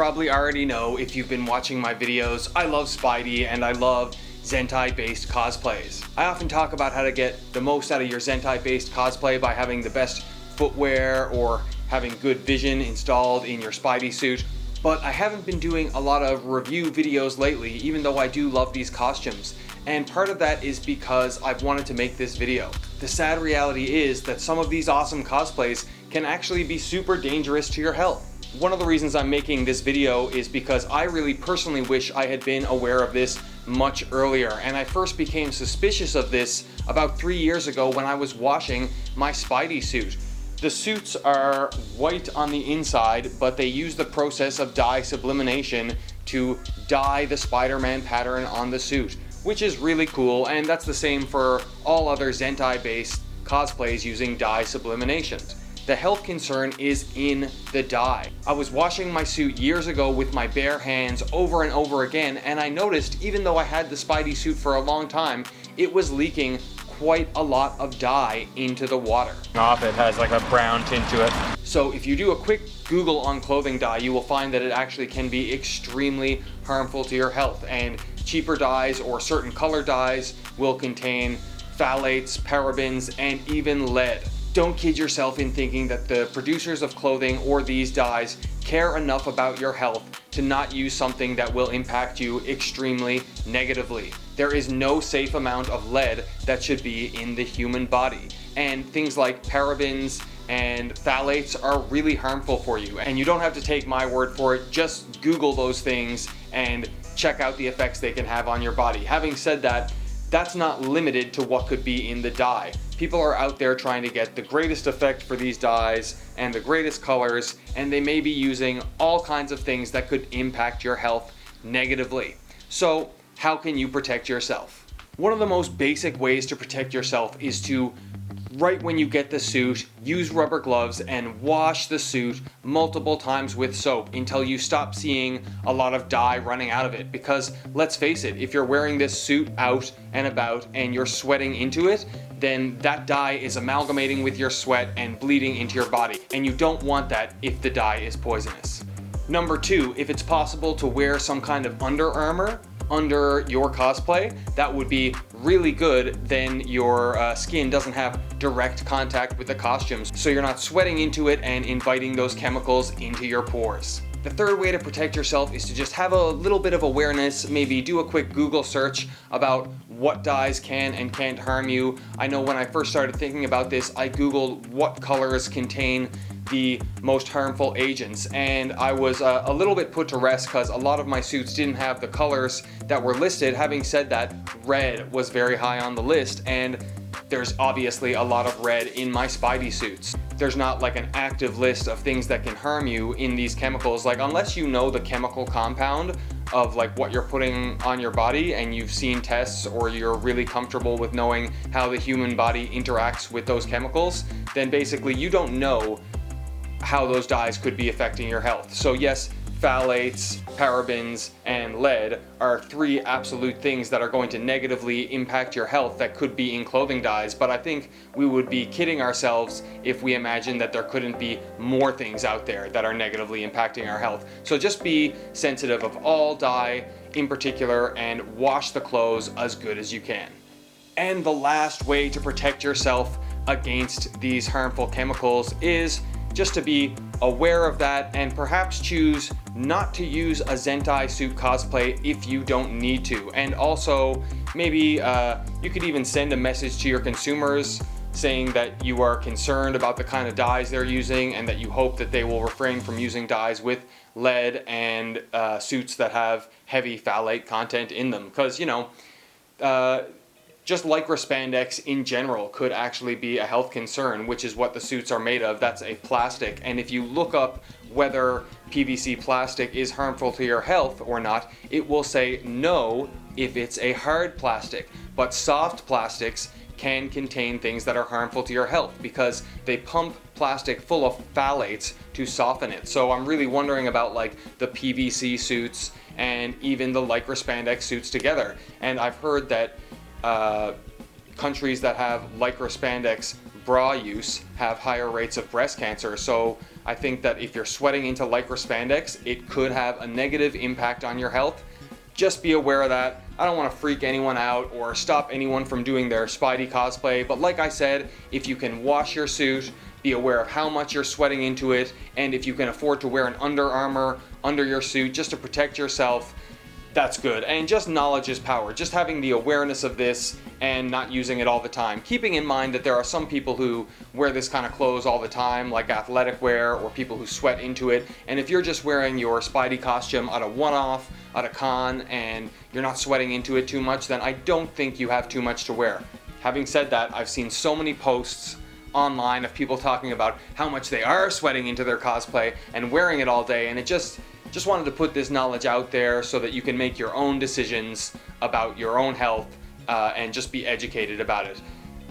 probably already know if you've been watching my videos, I love Spidey and I love Zentai-based cosplays. I often talk about how to get the most out of your Zentai-based cosplay by having the best footwear or having good vision installed in your Spidey suit, but I haven't been doing a lot of review videos lately, even though I do love these costumes. And part of that is because I've wanted to make this video. The sad reality is that some of these awesome cosplays can actually be super dangerous to your health. One of the reasons I'm making this video is because I really personally wish I had been aware of this much earlier, and I first became suspicious of this about 3 years ago when I was washing my Spidey suit. The suits are white on the inside, but they use the process of dye sublimation to dye the Spider-Man pattern on the suit, which is really cool, and that's the same for all other Zentai-based cosplays using dye sublimation. The health concern is in the dye. I was washing my suit years ago with my bare hands over and over again, and I noticed even though I had the Spidey suit for a long time, it was leaking quite a lot of dye into the water. It has like a brown tint to it. So if you do a quick Google on clothing dye, you will find that it actually can be extremely harmful to your health, and cheaper dyes or certain color dyes will contain phthalates, parabens, and even lead. Don't kid yourself in thinking that the producers of clothing or these dyes care enough about your health to not use something that will impact you extremely negatively. There is no safe amount of lead that should be in the human body, and things like parabens and phthalates are really harmful for you, and you don't have to take my word for it. Just Google those things and check out the effects they can have on your body. Having said that, that's not limited to what could be in the dye. People are out there trying to get the greatest effect for these dyes and the greatest colors, and they may be using all kinds of things that could impact your health negatively. So, how can you protect yourself? One of the most basic ways to protect yourself is to, right when you get the suit, use rubber gloves and wash the suit multiple times with soap until you stop seeing a lot of dye running out of it. Because let's face it, if you're wearing this suit out and about and you're sweating into it, then that dye is amalgamating with your sweat and bleeding into your body, and you don't want that if the dye is poisonous. Number 2, if it's possible to wear some kind of under armor under your cosplay, that would be really good. Then your skin doesn't have direct contact with the costumes, so you're not sweating into it and inviting those chemicals into your pores. The third way to protect yourself is to just have a little bit of awareness, maybe do a quick Google search about what dyes can and can't harm you. I know when I first started thinking about this, I Googled what colors contain the most harmful agents, and I was a little bit put to rest because a lot of my suits didn't have the colors that were listed. Having said that, red was very high on the list, and there's obviously a lot of red in my Spidey suits. There's not like an active list of things that can harm you in these chemicals, like unless you know the chemical compound of like what you're putting on your body and you've seen tests, or you're really comfortable with knowing how the human body interacts with those chemicals, then basically you don't know how those dyes could be affecting your health. So yes, phthalates, parabens, and lead are 3 absolute things that are going to negatively impact your health that could be in clothing dyes, but I think we would be kidding ourselves if we imagined that there couldn't be more things out there that are negatively impacting our health. So just be sensitive of all dye in particular and wash the clothes as good as you can. And the last way to protect yourself against these harmful chemicals is just to be aware of that and perhaps choose not to use a Zentai suit cosplay if you don't need to. And also, maybe you could even send a message to your consumers saying that you are concerned about the kind of dyes they're using and that you hope that they will refrain from using dyes with lead and suits that have heavy phthalate content in them. Because, you know, just lycra spandex in general could actually be a health concern, which is what the suits are made of. That's a plastic, and if you look up whether PVC plastic is harmful to your health or not, it will say no if it's a hard plastic, but soft plastics can contain things that are harmful to your health because they pump plastic full of phthalates to soften it. So I'm really wondering about like the PVC suits and even the lycra spandex suits together, and I've heard that countries that have lycra spandex bra use have higher rates of breast cancer. So I think that if you're sweating into lycra spandex, it could have a negative impact on your health. Just be aware of that. I don't want to freak anyone out or stop anyone from doing their Spidey cosplay, but like I said, if you can wash your suit, be aware of how much you're sweating into it, and if you can afford to wear an Under Armour under your suit just to protect yourself, that's good. And just knowledge is power. Just having the awareness of this and not using it all the time. Keeping in mind that there are some people who wear this kind of clothes all the time, like athletic wear, or people who sweat into it. And if you're just wearing your Spidey costume at a one-off, at a con, and you're not sweating into it too much, then I don't think you have too much to wear. Having said that, I've seen so many posts online of people talking about how much they are sweating into their cosplay and wearing it all day, and it just wanted to put this knowledge out there so that you can make your own decisions about your own health and just be educated about it.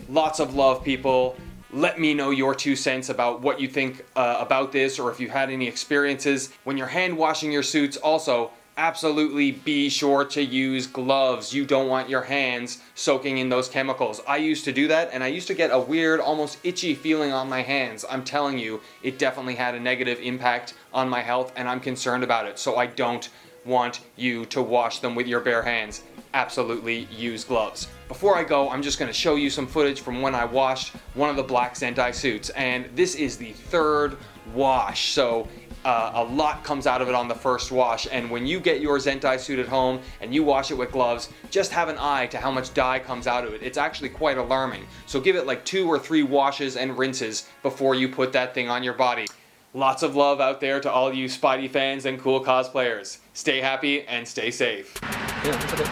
Lots of love, people. Let me know your 2 cents about what you think about this, or if you had any experiences. When you're hand washing your suits, also, absolutely be sure to use gloves. You don't want your hands soaking in those chemicals. I used to do that, and I used to get a weird, almost itchy feeling on my hands. I'm telling you, it definitely had a negative impact on my health, and I'm concerned about it. So I don't want you to wash them with your bare hands. Absolutely use gloves. Before I go, I'm just going to show you some footage from when I washed one of the black Zentai suits, and this is the 3rd wash. So a lot comes out of it on the first wash, and when you get your Zentai suit at home and you wash it with gloves, just have an eye to how much dye comes out of it. It's actually quite alarming. So give it like 2 or 3 washes and rinses before you put that thing on your body. Lots of love out there to all you Spidey fans and cool cosplayers. Stay happy and stay safe. Yeah, look at it.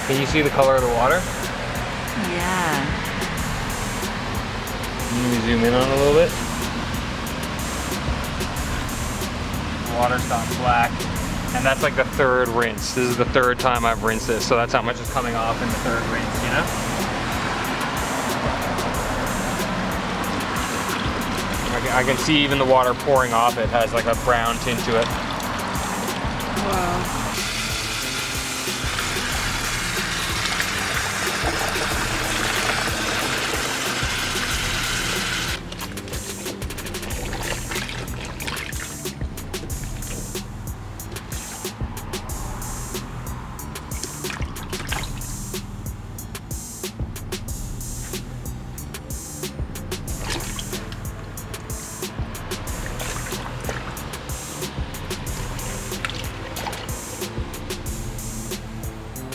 Can you see the color of the water? Yeah. Can you zoom in on it a little bit? The water's gone black. And that's like the 3rd rinse. This is the 3rd time I've rinsed this, so that's how much is coming off in the 3rd rinse, you know? I can see even the water pouring off it has like a brown tint to it. Wow.